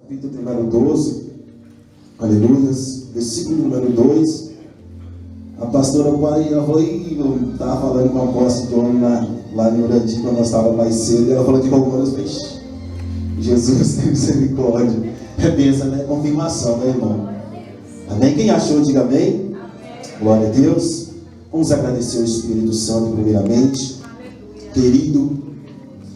capítulo número 12, aleluias, versículo número 2. A pastora pai, ela falou, eu estava falando com a apóstolo de homem lá em Urandim, quando nós estávamos mais cedo, e ela falou de Romanos, Jesus tem misericórdia. É bênção, né? Confirmação, né, irmão? Amém? Quem achou, diga amém. Glória a Deus. Vamos agradecer ao Espírito Santo primeiramente. Querido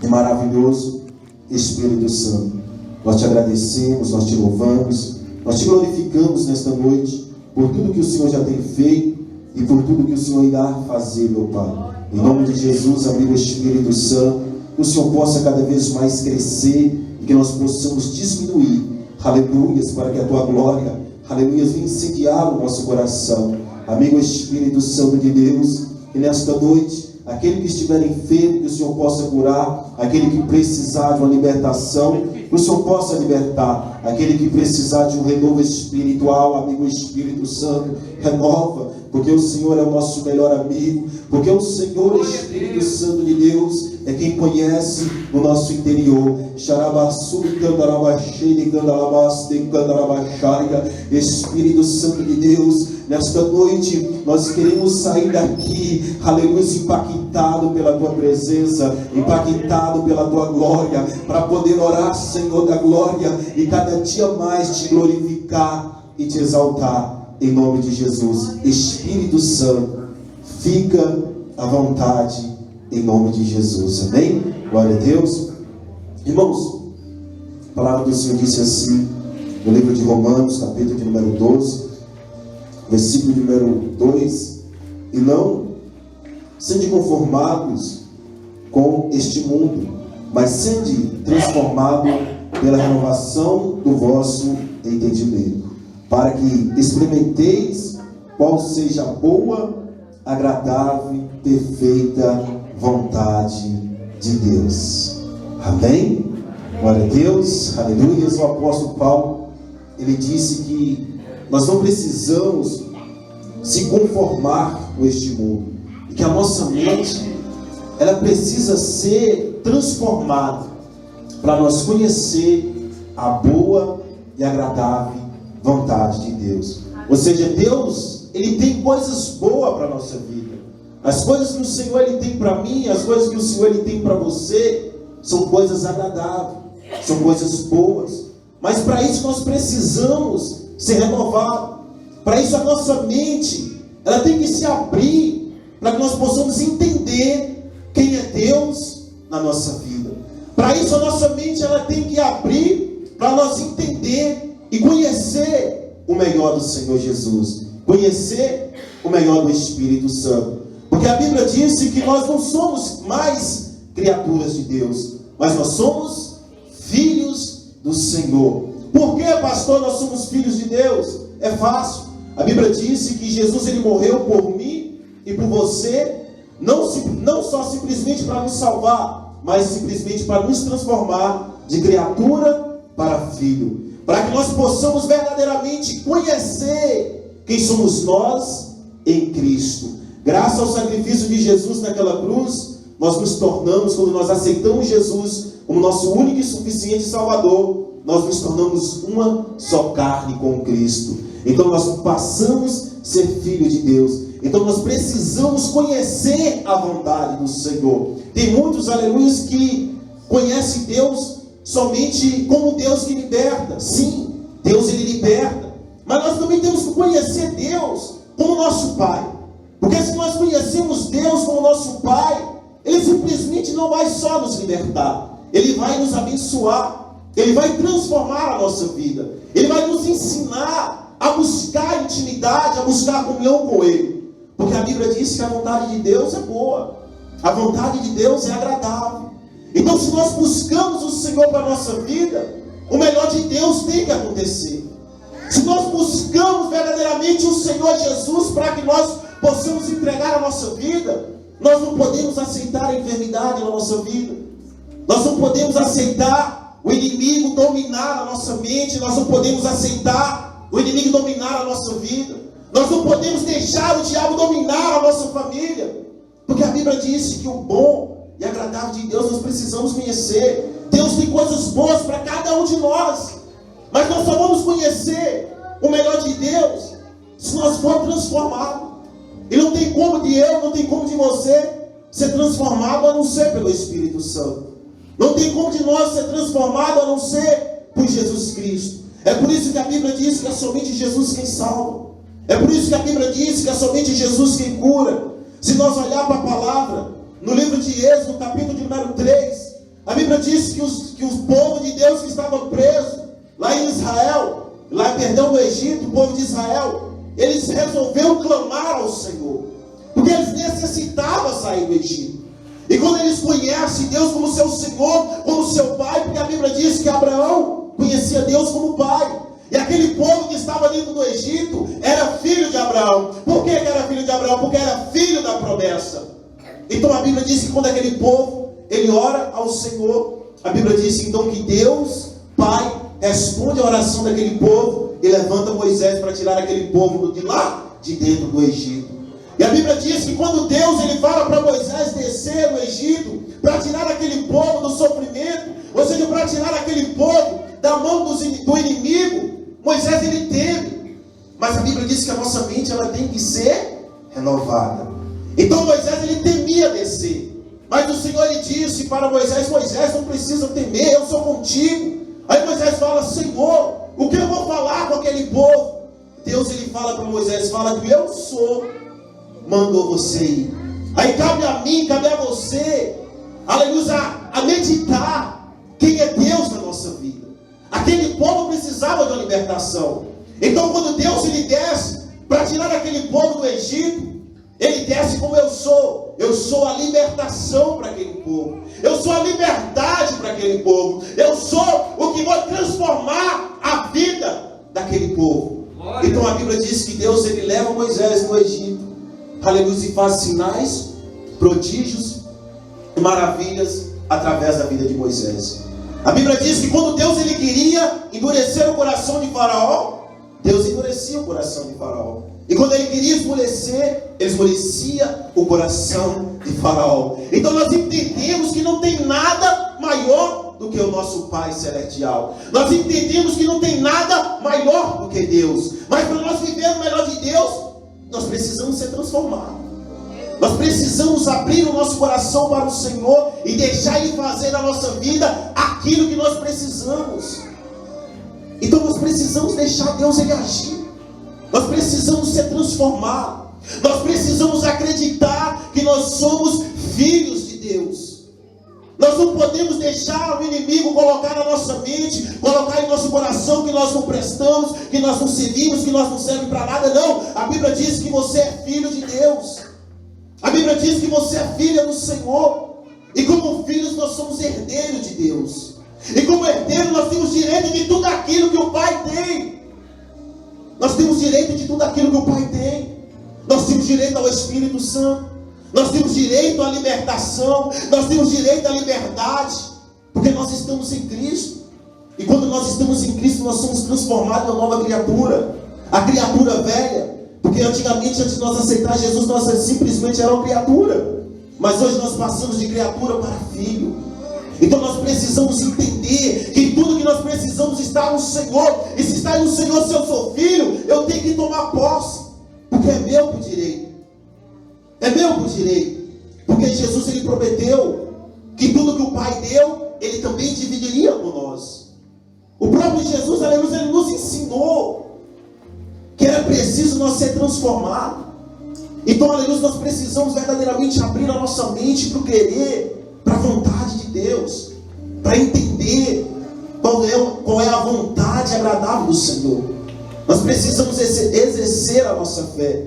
e maravilhoso Espírito Santo, nós te agradecemos, nós te louvamos, nós te glorificamos nesta noite por tudo que o Senhor já tem feito e por tudo que o Senhor irá fazer, meu Pai. Em nome de Jesus, amigo Espírito Santo, que o Senhor possa cada vez mais crescer e que nós possamos diminuir, aleluias, para que a tua glória, aleluias, venha incendiar o nosso coração. Amigo Espírito Santo de Deus, e nesta noite, aquele que estiver enfermo, que o Senhor possa curar, aquele que precisar de uma libertação, que o Senhor possa libertar, aquele que precisar de um renovo espiritual, amigo Espírito Santo, renova, porque o Senhor é o nosso melhor amigo, porque o Senhor, Espírito Santo de Deus, é quem conhece o nosso interior. Espírito Santo de Deus, nesta noite nós queremos sair daqui, aleluia, impactado pela tua presença, impactado pela tua glória, para poder orar, Senhor da glória, e cada dia mais te glorificar e te exaltar. Em nome de Jesus, Espírito Santo, fica à vontade, em nome de Jesus, amém? Glória a Deus. Irmãos, a palavra do Senhor disse assim, no livro de Romanos, capítulo de número 12, versículo número 2, e não sede conformados com este mundo, mas sede transformado pela renovação do vosso entendimento, para que experimenteis qual seja a boa, agradável, perfeita vontade de Deus. Amém? Glória a Deus, aleluia. O apóstolo Paulo, ele disse que nós não precisamos se conformar com este mundo, e que a nossa mente, ela precisa ser transformada, para nós conhecer a boa e agradável vontade de Deus. Ou seja, Deus, ele tem coisas boas para a nossa vida. As coisas que o Senhor ele tem para mim, as coisas que o Senhor ele tem para você, são coisas agradáveis, são coisas boas. Mas para isso nós precisamos ser renovados. Para isso a nossa mente, ela tem que se abrir, para que nós possamos entender quem é Deus na nossa vida. Para isso a nossa mente, ela tem que abrir, para nós entender e conhecer o melhor do Senhor Jesus, conhecer o melhor do Espírito Santo, porque a Bíblia disse que nós não somos mais criaturas de Deus, mas nós somos filhos do Senhor. Por que, pastor, nós somos filhos de Deus? É fácil. A Bíblia disse que Jesus ele morreu por mim e por você, não só simplesmente para nos salvar, mas simplesmente para nos transformar de criatura para filho, para que nós possamos verdadeiramente conhecer quem somos nós em Cristo. Graças ao sacrifício de Jesus naquela cruz, nós nos tornamos, quando nós aceitamos Jesus como nosso único e suficiente Salvador, nós nos tornamos uma só carne com Cristo. Então nós passamos a ser filhos de Deus. Então nós precisamos conhecer a vontade do Senhor. Tem muitos, aleluias, que conhecem Deus somente como Deus que liberta. Sim, Deus ele liberta, mas nós também temos que conhecer Deus como nosso Pai, porque se nós conhecemos Deus como nosso Pai, Ele simplesmente não vai só nos libertar, Ele vai nos abençoar, Ele vai transformar a nossa vida, Ele vai nos ensinar a buscar intimidade, a buscar comunhão com Ele, porque a Bíblia diz que a vontade de Deus é boa, a vontade de Deus é agradável. Então, se nós buscamos o Senhor para a nossa vida, o melhor de Deus tem que acontecer. Se nós buscamos verdadeiramente o Senhor Jesus para que nós possamos entregar a nossa vida, nós não podemos aceitar a enfermidade na nossa vida. Nós não podemos aceitar o inimigo dominar a nossa mente. Nós não podemos aceitar o inimigo dominar a nossa vida. Nós não podemos deixar o diabo dominar a nossa família. Porque a Bíblia diz que o bom e agradável de Deus nós precisamos conhecer. Deus tem coisas boas para cada um de nós. conhecer o melhor de Deus se nós formos transformados. E não tem como de eu, não tem como de você ser transformado a não ser pelo Espírito Santo. Não tem como de nós ser transformado a não ser por Jesus Cristo. É por isso que a Bíblia diz que é somente Jesus quem salva. É por isso que a Bíblia diz que é somente Jesus quem cura. Se nós olharmos para a palavra, no livro de Êxodo, capítulo de número 3, a Bíblia diz que os povos de Deus que estavam presos lá em Israel, no Egito, o povo de Israel, eles resolveram clamar ao Senhor, porque eles necessitavam sair do Egito. E quando eles conhecem Deus como seu Senhor, como seu Pai, porque a Bíblia diz que Abraão conhecia Deus como Pai, e aquele povo que estava dentro do Egito era filho de Abraão. Por que era filho de Abraão? Porque era filho da promessa. Então a Bíblia diz que quando aquele povo, ele ora ao Senhor, a Bíblia diz então que Deus, Pai, responde a oração daquele povo e levanta Moisés para tirar aquele povo de lá, de dentro do Egito. E a Bíblia diz que quando Deus ele fala para Moisés descer no Egito, para tirar aquele povo do sofrimento, ou seja, para tirar aquele povo da mão do inimigo, Moisés ele teme. Mas a Bíblia diz que a nossa mente ela tem que ser renovada. Então Moisés ele temia descer. Mas o Senhor ele disse para Moisés: Moisés, não precisa temer, eu sou contigo. Aí Moisés fala: Senhor, o que eu vou falar com aquele povo? Deus ele fala para Moisés, fala que eu sou, mandou você ir. Aí cabe a mim, cabe a você, aleluia, a meditar quem é Deus na nossa vida. Aquele povo precisava de uma libertação. Então quando Deus ele desce para tirar aquele povo do Egito, ele desce como eu sou. Eu sou a libertação para aquele povo. Eu sou a liberdade para aquele povo. Eu sou o que vou transformar a vida daquele povo. Então a Bíblia diz que Deus ele leva Moisés no Egito, aleluia, e faz sinais, prodígios e maravilhas através da vida de Moisés. A Bíblia diz que quando Deus ele queria endurecer o coração de Faraó, Deus endurecia o coração de Faraó. E quando ele queria esmorecer, ele esmorecia o coração de Faraó. Então nós entendemos que não tem nada maior do que o nosso Pai Celestial. Nós entendemos que não tem nada maior do que Deus. Mas para nós vivermos o melhor de Deus, nós precisamos ser transformados. Nós precisamos abrir o nosso coração para o Senhor e deixar Ele fazer na nossa vida aquilo que nós precisamos. Então nós precisamos deixar Deus ele agir. Nós precisamos ser transformados. Nós precisamos acreditar que nós somos filhos de Deus. Nós não podemos deixar o inimigo colocar na nossa mente, colocar em nosso coração que nós não prestamos, que nós não servimos, que nós não servemos para nada. Não, a Bíblia diz que você é filho de Deus. A Bíblia diz que você é filha do Senhor. E como filhos nós somos herdeiros de Deus. E como herdeiros nós temos direito de tudo aquilo que o Pai tem. Nós temos direito de tudo aquilo que o Pai tem. Nós temos direito ao Espírito Santo. Nós temos direito à libertação. Nós temos direito à liberdade. Porque nós estamos em Cristo. E quando nós estamos em Cristo, nós somos transformados em uma nova criatura. A criatura velha. Porque antigamente, antes de nós aceitar Jesus, nós simplesmente éramos criatura. Mas hoje nós passamos de criatura para filho. Então nós precisamos entender que tudo que nós precisamos está no Senhor. E se está no Senhor, se eu sou filho, eu tenho que tomar posse. Porque é meu por direito. É meu por direito. Porque Jesus ele prometeu que tudo que o Pai deu, Ele também dividiria com nós. O próprio Jesus, aleluia, Ele nos ensinou que era preciso nós ser transformados. Então, aleluia, nós precisamos verdadeiramente abrir a nossa mente para o querer, para a vontade de Deus, para entender qual é a vontade agradável do Senhor. Nós precisamos exercer a nossa fé.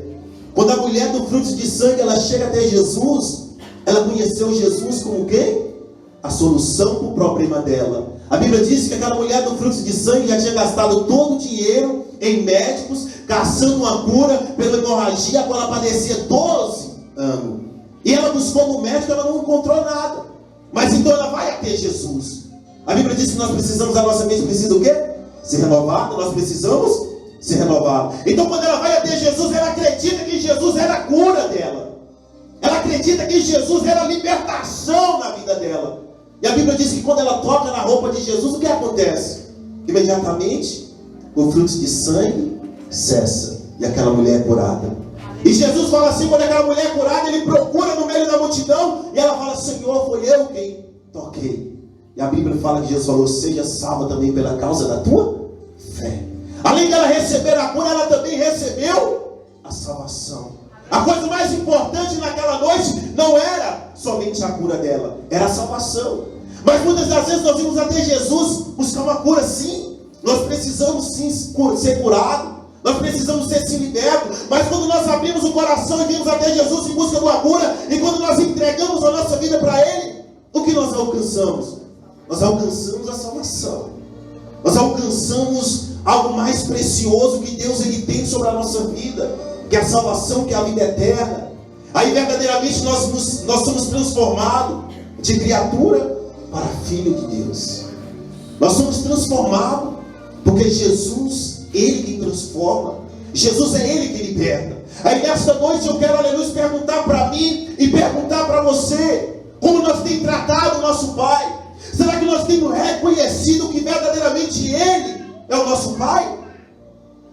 Quando a mulher do fruto de sangue ela chega até Jesus, ela conheceu Jesus como quem? A solução para o problema dela. A Bíblia diz que aquela mulher do fruto de sangue já tinha gastado todo o dinheiro em médicos, caçando uma cura pela hemorragia, quando ela padecia 12 anos. E ela buscou no médico, ela não encontrou nada. Mas então ela vai até Jesus. A Bíblia diz que nós precisamos, a nossa mente precisa o quê? Ser renovada. Nós precisamos ser renovada. Então quando ela vai até Jesus, ela acredita que Jesus era a cura dela. Ela acredita que Jesus era a libertação na vida dela. E a Bíblia diz que quando ela toca na roupa de Jesus, o que acontece? Imediatamente o fluxo de sangue cessa. E aquela mulher é curada. E Jesus fala assim, quando aquela mulher é curada, ele procura no meio da multidão, e ela fala, Senhor, foi eu quem toquei. E a Bíblia fala que Jesus falou, seja salva também pela causa da tua fé. Além de ela receber a cura, ela também recebeu a salvação. A coisa mais importante naquela noite não era somente a cura dela, era a salvação. Mas muitas das vezes nós vimos até Jesus buscar uma cura, sim. Nós precisamos sim ser curados. Nós precisamos ser sim libertos. Mas quando nós abrimos o coração e vimos até Jesus em busca de uma cura, e quando nós entregamos a nossa vida para Ele, o que nós alcançamos? Nós alcançamos a salvação. Nós alcançamos algo mais precioso que Deus ele tem sobre a nossa vida, que é a salvação, que é a vida eterna. Aí verdadeiramente nós somos transformados de criatura para filho de Deus. Nós somos transformados porque Jesus, Ele que transforma. Jesus é Ele que liberta. Aí nesta noite eu quero, aleluia, perguntar para mim e perguntar para você, como nós temos tratado o nosso Pai? Será que nós temos reconhecido que verdadeiramente Ele é o nosso Pai?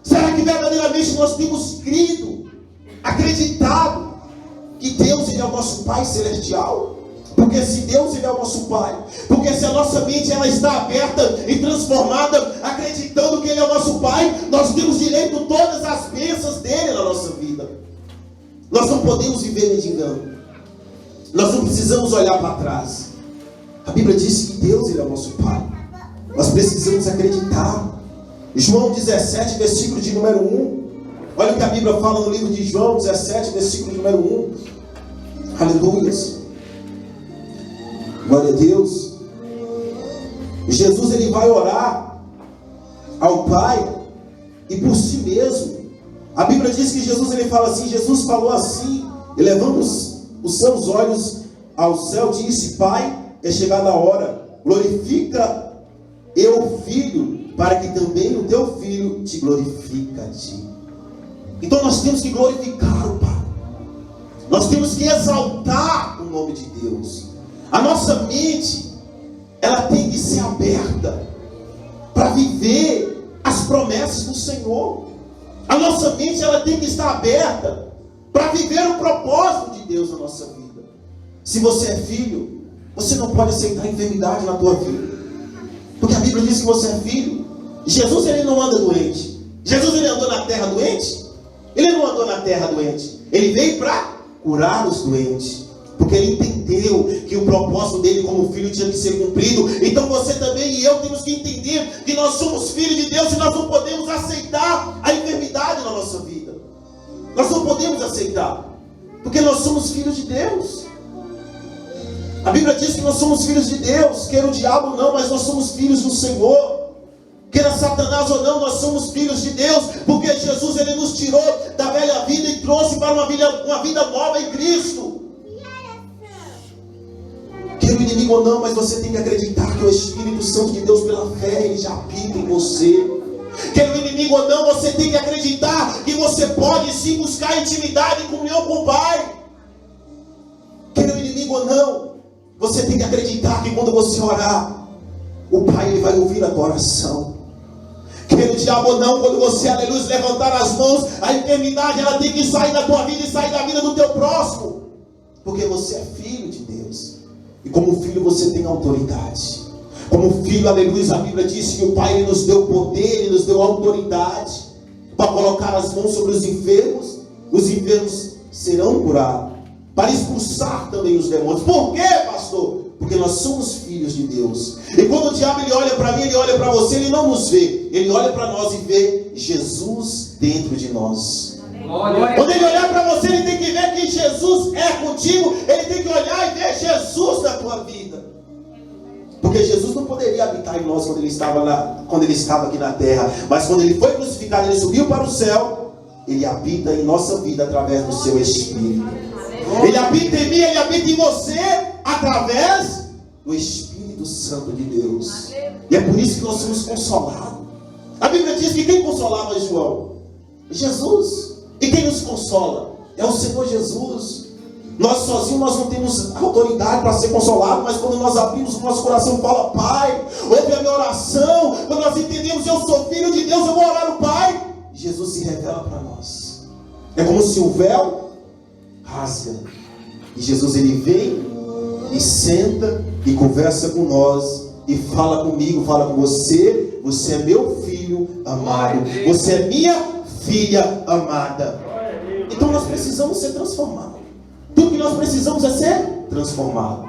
Será que verdadeiramente nós temos crido, acreditado que Deus ele é o nosso Pai celestial? Porque se Deus ele é o nosso Pai, porque se a nossa mente ela está aberta e transformada, acreditando que Ele é o nosso Pai, nós temos direito a todas as bênçãos dele na nossa vida. Nós não podemos viver de engano. Nós não precisamos olhar para trás. A Bíblia diz que Deus ele é o nosso Pai. Nós precisamos acreditar. João 17, versículo de número 1. Olha o que a Bíblia fala no livro de João 17, versículo de número 1. Aleluia. Glória a Deus. Jesus ele vai orar ao Pai e por si mesmo. A Bíblia diz que Jesus ele fala assim, Jesus falou assim, elevando os seus olhos ao céu, disse, Pai, é chegada a hora, glorifica eu, Filho, para que também o teu Filho te glorifique a ti. Então nós temos que glorificar o Pai. Nós temos que exaltar o nome de Deus. A nossa mente, ela tem que ser aberta para viver as promessas do Senhor. A nossa mente, ela tem que estar aberta para viver o propósito de Deus na nossa vida. Se você é filho, você não pode aceitar enfermidade na tua vida, porque a Bíblia diz que você é filho. Jesus ele não anda doente. Jesus ele andou na terra doente? Ele não andou na terra doente. Ele veio para curar os doentes, porque ele entendeu que o propósito dele como filho tinha que ser cumprido. Então você também e eu temos que entender que nós somos filhos de Deus e nós não podemos aceitar a enfermidade na nossa vida. Nós não podemos aceitar, porque nós somos filhos de Deus. A Bíblia diz que nós somos filhos de Deus. Queira o diabo não, mas nós somos filhos do Senhor. Queira Satanás ou não, nós somos filhos de Deus, porque Jesus ele nos tirou da velha vida e trouxe para uma vida nova em Cristo. Queira o inimigo ou não, mas você tem que acreditar que o Espírito Santo de Deus, pela fé, ele já habita em você. Queira o inimigo ou não, você tem que acreditar que você pode sim buscar intimidade e comunhão com o Pai. Queira o inimigo ou não, você tem que acreditar que quando você orar, o Pai ele vai ouvir a tua oração. Queira o diabo ou não, quando você, aleluia, levantar as mãos, a enfermidade ela tem que sair da tua vida e sair da vida do teu próximo, porque você é filho de Deus. E como filho você tem autoridade. Como filho, aleluia, a Bíblia diz que o Pai ele nos deu poder, ele nos deu autoridade para colocar as mãos sobre os enfermos serão curados, para expulsar também os demônios. Por quê, pastor? Porque nós somos filhos de Deus. E quando o diabo ele olha para mim, ele olha para você, ele não nos vê, ele olha para nós e vê Jesus dentro de nós. Quando ele olhar para você, ele tem que ver que Jesus é contigo. Ele tem que olhar e ver Jesus na tua vida, porque Jesus não poderia habitar em nós quando ele estava aqui na terra. Mas quando ele foi crucificado, ele subiu para o céu. Ele habita em nossa vida através do seu Espírito. Ele habita em mim, ele habita em você através do Espírito Santo de Deus. E é por isso que nós somos consolados. A Bíblia diz que quem consolava João? Jesus. E quem nos consola? É o Senhor Jesus. Nós sozinhos nós não temos autoridade para ser consolados, mas quando nós abrimos o nosso coração e fala, Pai, ouve a minha oração, quando nós entendemos, eu sou filho de Deus, eu vou orar no Pai, Jesus se revela para nós. É como se o véu rasga, e Jesus ele vem e senta e conversa com nós, e fala comigo, fala com você, você é meu filho amado, você é minha filha amada. Então nós precisamos ser transformados. Tudo que nós precisamos é ser transformado.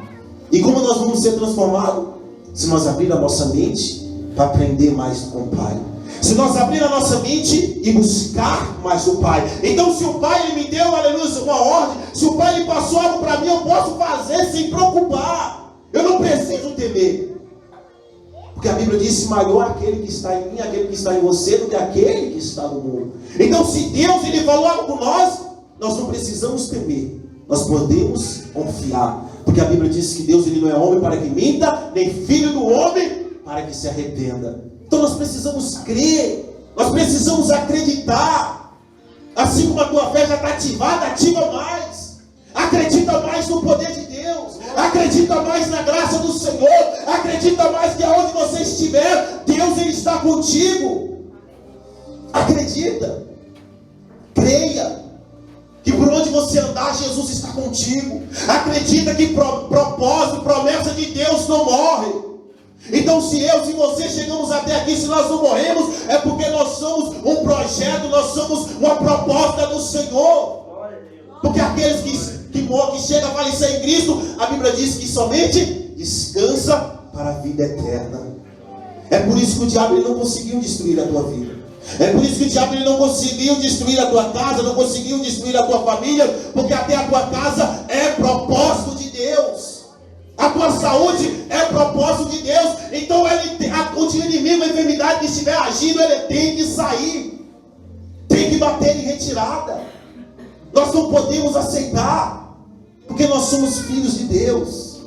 E como nós vamos ser transformados? Se nós abrir a nossa mente para aprender mais com o Pai. Se nós abrir a nossa mente e buscar mais o Pai. Então se o Pai ele me deu, aleluia, uma ordem, se o Pai ele passou algo para mim, eu posso fazer sem preocupar. Eu não preciso temer. Porque a Bíblia diz, maior aquele que está em mim, aquele que está em você, do que aquele que está no mundo. Então se Deus ele falou algo com nós, nós não precisamos temer. Nós podemos confiar. Porque a Bíblia diz que Deus ele não é homem para que minta, nem filho do homem para que se arrependa. Então nós precisamos crer. Nós precisamos acreditar. Assim como a tua fé já está ativada, ativa mais. Acredita mais no poder de Deus. Acredita mais na graça do Senhor. Acredita mais que aonde você estiver, Deus ele está contigo. Acredita. Creia. Que por onde você andar, Jesus está contigo. Acredita que propósito, promessa de Deus não morre. Então se eu e você chegamos até aqui, se nós não morremos, é porque nós somos um projeto, nós somos uma proposta do Senhor. Porque aqueles que chegam a falecer em Cristo, a Bíblia diz que somente descansa para a vida eterna. É por isso que o diabo ele não conseguiu destruir a tua vida. É por isso que o diabo ele não conseguiu destruir a tua casa, não conseguiu destruir a tua família, porque até a tua casa é propósito de Deus. A tua saúde é propósito de Deus. Então o inimigo, a enfermidade que estiver agindo, ele tem que sair, tem que bater em retirada. Nós não podemos aceitar, porque nós somos filhos de Deus.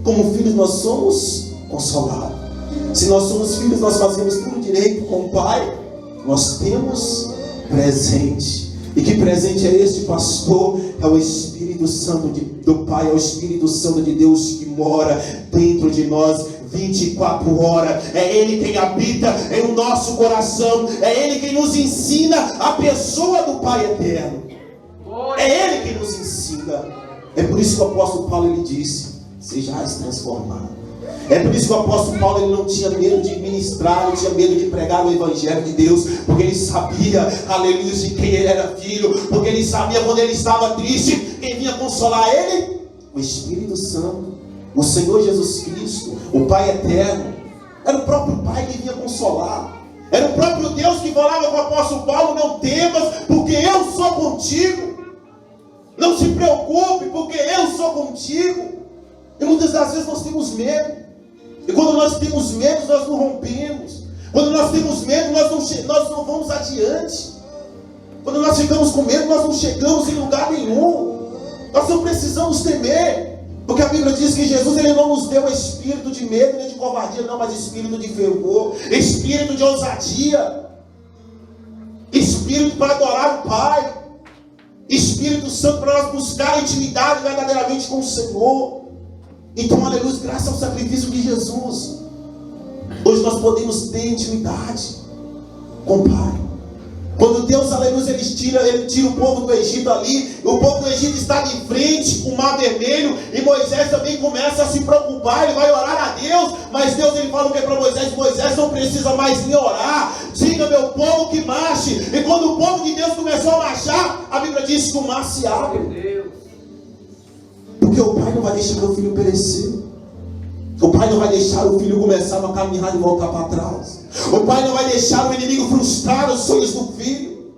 Como filhos nós somos consolados. Se nós somos filhos, nós fazemos tudo direito com o Pai. Nós temos presente. E que presente é este, pastor? É o Espírito Santo do Pai, é o Espírito Santo de Deus que mora dentro de nós 24 horas. É Ele quem habita em nosso coração. É Ele quem nos ensina a pessoa do Pai eterno. É Ele quem nos ensina. É por isso que o apóstolo Paulo ele disse, sejais transformados. É por isso que o apóstolo Paulo ele não tinha medo de ministrar, não tinha medo de pregar o Evangelho de Deus, porque ele sabia, aleluia, de quem ele era filho, porque ele sabia quando ele estava triste, quem vinha consolar ele? O Espírito Santo, o Senhor Jesus Cristo, o Pai eterno. Era o próprio Pai que vinha consolar. Era o próprio Deus que falava com o apóstolo Paulo, não temas, porque eu sou contigo. Não se preocupe, porque eu sou contigo. E muitas das vezes nós temos medo. E quando nós temos medo, nós não rompemos. Quando nós temos medo, nós não vamos adiante. Quando nós ficamos com medo, nós não chegamos em lugar nenhum. Nós não precisamos temer. Porque a Bíblia diz que Jesus ele não nos deu espírito de medo nem de covardia, não, mas espírito de fervor, espírito de ousadia, espírito para adorar o Pai, Espírito Santo para nós buscar a intimidade verdadeiramente com o Senhor. Então, aleluia, graças ao sacrifício de Jesus, hoje nós podemos ter intimidade com o Pai. Quando Deus, aleluia, ele tira o povo do Egito ali, o povo do Egito está de frente com o mar vermelho, e Moisés também começa a se preocupar, ele vai orar a Deus, mas Deus ele fala o que para Moisés? Moisés não precisa mais nem orar, diga meu povo que marche. E quando o povo de Deus começou a marchar, a Bíblia diz que o mar se abre. Porque o Pai não vai deixar o filho perecer. O Pai não vai deixar o filho começar a caminhar e voltar para trás. O Pai não vai deixar o inimigo frustrar os sonhos do filho.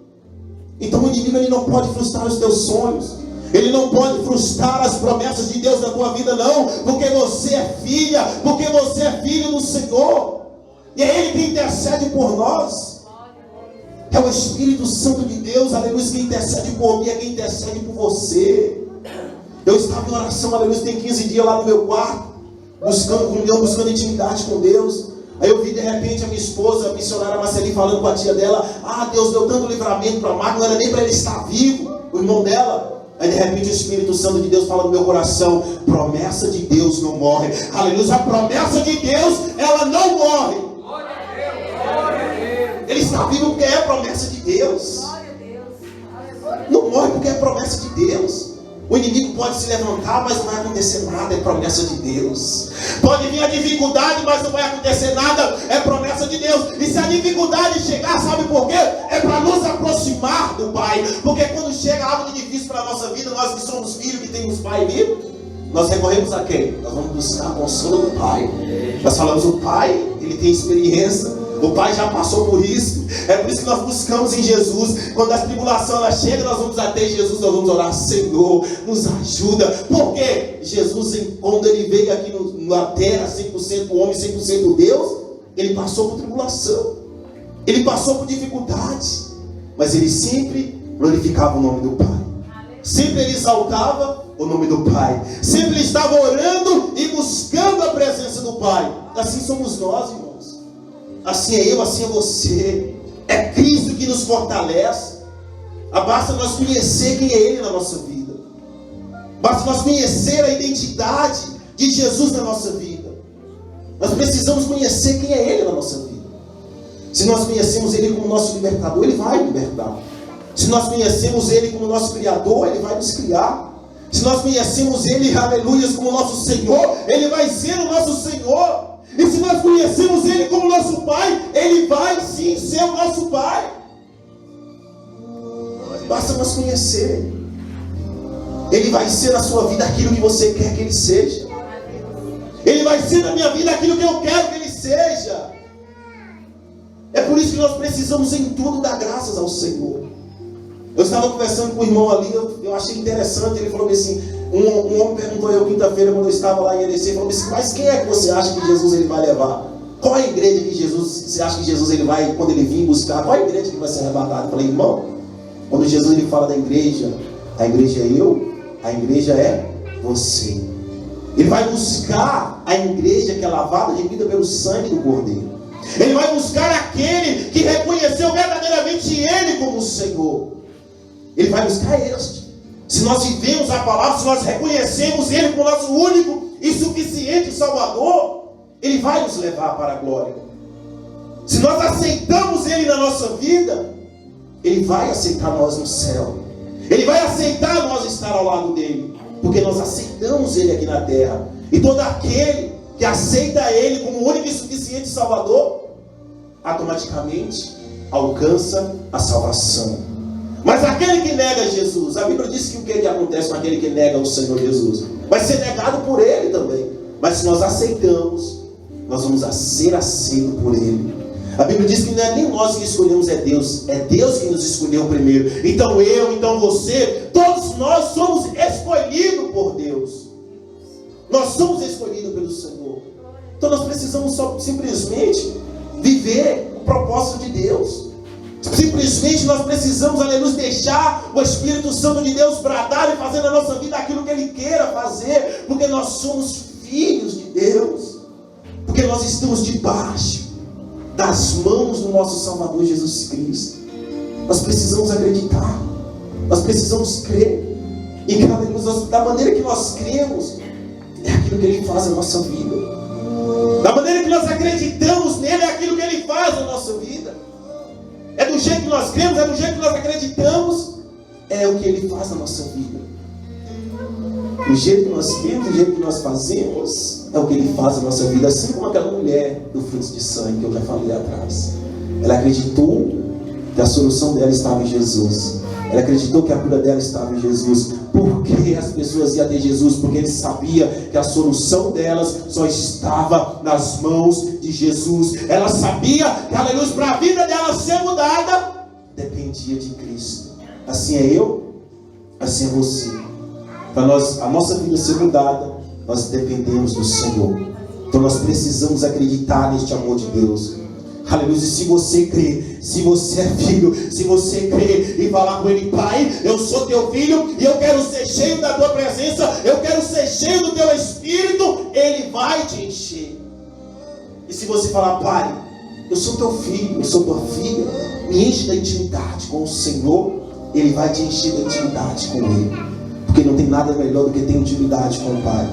Então o inimigo ele não pode frustrar os teus sonhos. Ele não pode frustrar as promessas de Deus na tua vida, não. Porque você é filha, porque você é filho do Senhor. E é Ele que intercede por nós. É o Espírito Santo de Deus, aleluia, que intercede por mim, é quem intercede por você. Eu estava em oração, aleluia, tem 15 dias lá no meu quarto, buscando comunhão, buscando intimidade com Deus. Aí eu vi de repente a minha esposa, a missionária Marceli, falando com a tia dela: ah, Deus deu tanto livramento para Marco, não era nem para ele estar vivo, o irmão dela. Aí de repente o Espírito Santo de Deus fala no meu coração: promessa de Deus não morre. Aleluia, a promessa de Deus, ela não morre. Ele está vivo porque é promessa de Deus. Não morre porque é promessa de Deus. O inimigo pode se levantar, mas não vai acontecer nada, é promessa de Deus. Pode vir a dificuldade, mas não vai acontecer nada, é promessa de Deus. E se a dificuldade chegar, sabe por quê? É para nos aproximar do Pai. Porque quando chega algo de difícil para a nossa vida, nós que somos filhos, que temos Pai vivo, nós recorremos a quem? Nós vamos buscar consolo do Pai. Nós falamos: o Pai, Ele tem experiência. O Pai já passou por isso. É por isso que nós buscamos em Jesus. Quando a tribulação ela chega, nós vamos até Jesus, nós vamos orar: Senhor, nos ajuda. Porque Jesus, quando Ele veio aqui na terra, 100% homem, 100% Deus, Ele passou por tribulação, Ele passou por dificuldades, mas Ele sempre glorificava o nome do Pai. Sempre Ele exaltava o nome do Pai. Sempre Ele estava orando e buscando a presença do Pai. Assim somos nós, irmãos. Assim é eu, assim é você. É Cristo que nos fortalece. Basta nós conhecer quem é Ele na nossa vida. Basta nós conhecer a identidade de Jesus na nossa vida. Nós precisamos conhecer quem é Ele na nossa vida. Se nós conhecemos Ele como nosso libertador, Ele vai libertar. Se nós conhecemos Ele como nosso Criador, Ele vai nos criar. Se nós conhecemos Ele, aleluia, como nosso Senhor, Ele vai ser o nosso Senhor. E se nós conhecemos Ele como nosso Pai, Ele vai sim ser o nosso Pai. Basta nós conhecer. Ele vai ser na sua vida aquilo que você quer que Ele seja. Ele vai ser na minha vida aquilo que eu quero que Ele seja. É por isso que nós precisamos em tudo dar graças ao Senhor. Eu estava conversando com o irmão ali, eu achei interessante. Ele falou assim: um homem perguntou eu quinta-feira, quando eu estava lá em EDC, falou assim: mas quem é que você acha que Jesus ele vai levar? Qual é a igreja que você acha que Jesus ele vai, quando ele vir buscar, qual é a igreja que vai ser arrebatada? Eu falei: irmão, quando Jesus ele fala da igreja, a igreja é eu, a igreja é você. Ele vai buscar a igreja que é lavada de vida pelo sangue do Cordeiro. Ele vai buscar aquele que reconheceu verdadeiramente Ele como o Senhor. Ele vai buscar este. Se nós vivemos a palavra, se nós reconhecemos Ele como nosso único e suficiente Salvador, Ele vai nos levar para a glória. Se nós aceitamos Ele na nossa vida, Ele vai aceitar nós no céu. Ele vai aceitar nós estar ao lado dEle, porque nós aceitamos Ele aqui na terra. E todo aquele que aceita Ele como único e suficiente Salvador, automaticamente alcança a salvação. Mas aquele que nega Jesus, a Bíblia diz que o que acontece com aquele que nega o Senhor Jesus? Vai ser negado por Ele também. Mas se nós aceitamos, nós vamos ser aceitos por Ele. A Bíblia diz que não é nem nós que escolhemos, é Deus que nos escolheu primeiro. Então eu, então você, todos nós somos escolhidos por Deus. Nós somos escolhidos pelo Senhor. Então nós precisamos simplesmente viver o propósito de Deus. Simplesmente nós precisamos, aleluia, deixar o Espírito Santo de Deus bradar e fazer na nossa vida aquilo que Ele queira fazer, porque nós somos filhos de Deus, porque nós estamos debaixo das mãos do nosso Salvador Jesus Cristo. Nós precisamos acreditar, nós precisamos crer, e aleluia, da maneira que nós cremos, é aquilo que Ele faz na nossa vida. Da maneira que nós acreditamos nele, é aquilo que Ele faz na nossa vida. É do jeito que nós cremos, é do jeito que nós acreditamos, é o que Ele faz na nossa vida. Do jeito que nós cremos, do jeito que nós fazemos, é o que Ele faz na nossa vida. Assim como aquela mulher do fluxo de sangue que eu já falei atrás. Ela acreditou que a solução dela estava em Jesus. Ela acreditou que a cura dela estava em Jesus. Por que as pessoas iam até Jesus? Porque ele sabia que a solução delas só estava nas mãos de Jesus. Ela sabia que, aleluia, para a vida dela ser mudada, dependia de Cristo. Assim é eu, assim é você. Para a nossa vida ser mudada, nós dependemos do Senhor. Então nós precisamos acreditar neste amor de Deus. Aleluia. E se você crê, se você é filho, se você crê e falar com Ele: Pai, eu sou teu filho e eu quero ser cheio da tua presença, eu quero ser cheio do teu Espírito, Ele vai te encher. E se você falar: Pai, eu sou teu filho, eu sou tua filha, me enche da intimidade com o Senhor, Ele vai te encher da intimidade com Ele. Porque não tem nada melhor do que ter intimidade com o Pai.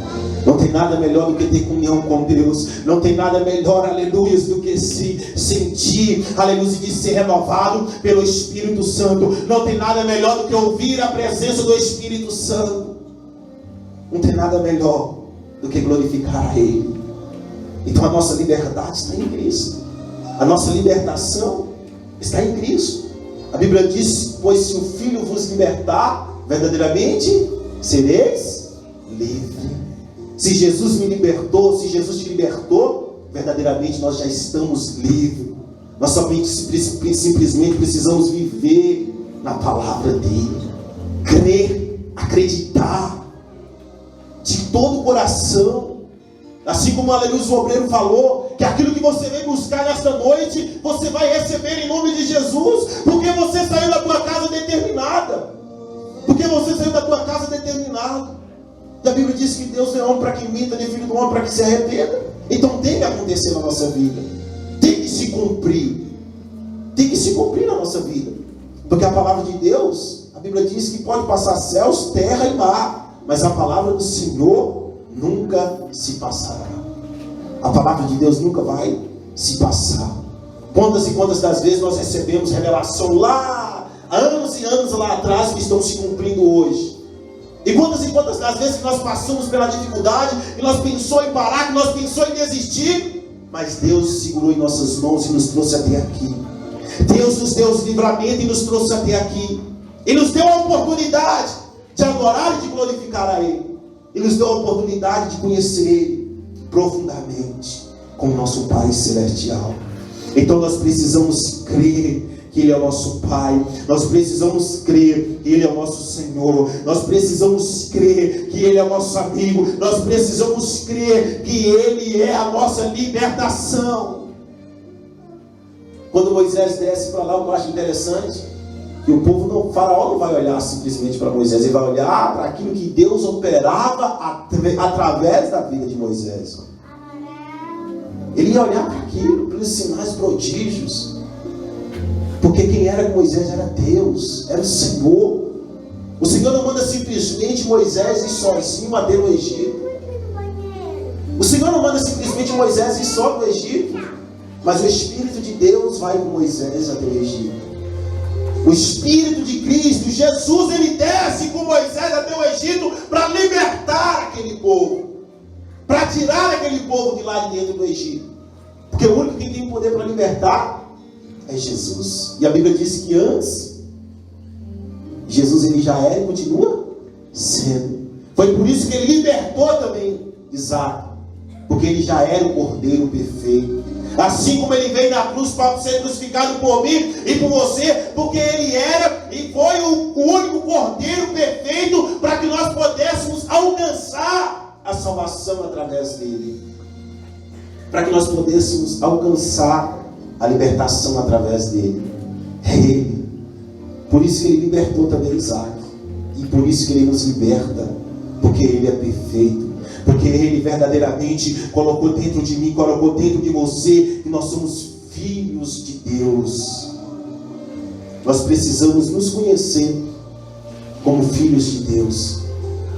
Não tem nada melhor do que ter comunhão com Deus. Não tem nada melhor, aleluia, do que se sentir, aleluia, de ser renovado pelo Espírito Santo. Não tem nada melhor do que ouvir a presença do Espírito Santo. Não tem nada melhor do que glorificar a Ele. Então a nossa liberdade está em Cristo. A nossa libertação está em Cristo. A Bíblia diz: pois se o Filho vos libertar, verdadeiramente sereis livres. Se Jesus me libertou, se Jesus te libertou, verdadeiramente nós já estamos livres. Nós somente simplesmente precisamos viver na palavra dele, crer, acreditar de todo o coração. Assim como aleluia, o obreiro falou, que aquilo que você vem buscar nesta noite, você vai receber em nome de Jesus, porque você saiu da tua casa determinada. Porque você saiu da tua casa determinado. E a Bíblia diz que Deus não é homem para que minta, nem filho do homem para que se arrependa. Então tem que acontecer na nossa vida. Tem que se cumprir. Tem que se cumprir na nossa vida. Porque a palavra de Deus, a Bíblia diz que pode passar céus, terra e mar, mas a palavra do Senhor nunca se passará. A palavra de Deus nunca vai se passar. Quantas e quantas das vezes nós recebemos revelação lá, anos e anos lá atrás, que estão se cumprindo hoje. E quantas das vezes que nós passamos pela dificuldade, e nós pensamos em parar, que nós pensamos em desistir, mas Deus segurou em nossas mãos e nos trouxe até aqui. Deus nos deu os livramentos e nos trouxe até aqui. E nos deu a oportunidade de adorar e de glorificar a Ele. E nos deu a oportunidade de conhecer Ele profundamente, como nosso Pai Celestial. Então nós precisamos crer que Ele é o nosso Pai. Nós precisamos crer que Ele é o nosso Senhor. Nós precisamos crer que Ele é o nosso amigo. Nós precisamos crer que Ele é a nossa libertação. Quando Moisés desce para lá, o que eu acho interessante, que o povo não, o faraó não vai olhar simplesmente para Moisés, ele vai olhar para aquilo que Deus operava através da vida de Moisés. Ele ia olhar para aquilo, pelos sinais, prodígios. Porque quem era com Moisés era Deus, era o Senhor. O Senhor não manda simplesmente Moisés ir sozinho até o Egito. O Senhor não manda simplesmente Moisés ir só no Egito. Mas o Espírito de Deus vai com Moisés até o Egito. O Espírito de Cristo, Jesus, ele desce com Moisés até o Egito para libertar aquele povo. Para tirar aquele povo de lá de dentro do Egito. Porque o único que tem poder para libertar é Jesus. E a Bíblia diz que antes, Jesus ele já era e continua sendo. Foi por isso que ele libertou também Isaac. Porque ele já era o Cordeiro perfeito. Assim como ele veio na cruz para ser crucificado por mim e por você, porque ele era e foi o único Cordeiro perfeito para que nós pudéssemos alcançar a salvação através dele. Para que nós pudéssemos alcançar a libertação através dele. É ele. Por isso que ele libertou também Isaac. E por isso que ele nos liberta. Porque ele é perfeito. Porque Ele verdadeiramente colocou dentro de mim, colocou dentro de você, que nós somos filhos de Deus. Nós precisamos nos conhecer como filhos de Deus.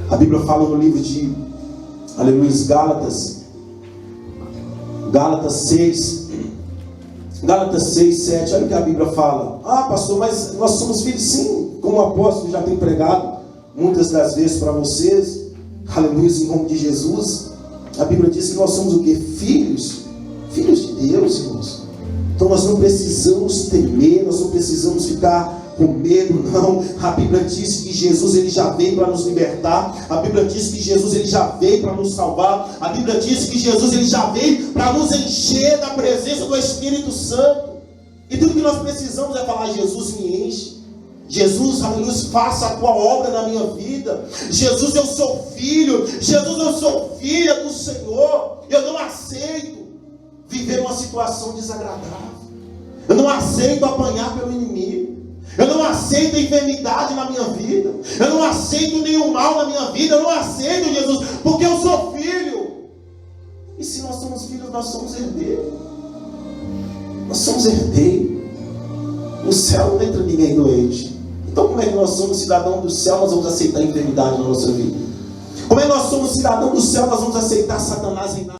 A Bíblia fala no livro de aleluia, Gálatas 6, 7, olha o que a Bíblia fala. Ah, pastor, mas nós somos filhos, sim, como o apóstolo já tem pregado muitas das vezes para vocês. Aleluia, em nome de Jesus. A Bíblia diz que nós somos o quê? Filhos de Deus, irmãos. Então nós não precisamos temer, nós não precisamos ficar com medo, não. A Bíblia diz que Jesus ele já veio para nos libertar. A Bíblia diz que Jesus ele já veio para nos salvar. A Bíblia diz que Jesus ele já veio para nos encher da presença do Espírito Santo. E tudo que nós precisamos é falar: Jesus me enche. Jesus, aleluia, faça a tua obra na minha vida. Jesus, eu sou filho. Jesus, eu sou filha do Senhor. Eu não aceito viver uma situação desagradável. Eu não aceito apanhar pelo inimigo. Eu não aceito a enfermidade na minha vida. Eu não aceito nenhum mal na minha vida. Eu não aceito, Jesus, porque eu sou filho. E se nós somos filhos, nós somos herdeiros. Nós somos herdeiros. No céu não entra ninguém doente. Então como é que nós somos cidadãos do céu, nós vamos aceitar a enfermidade na nossa vida? Como é que nós somos cidadãos do céu, nós vamos aceitar Satanás em nós?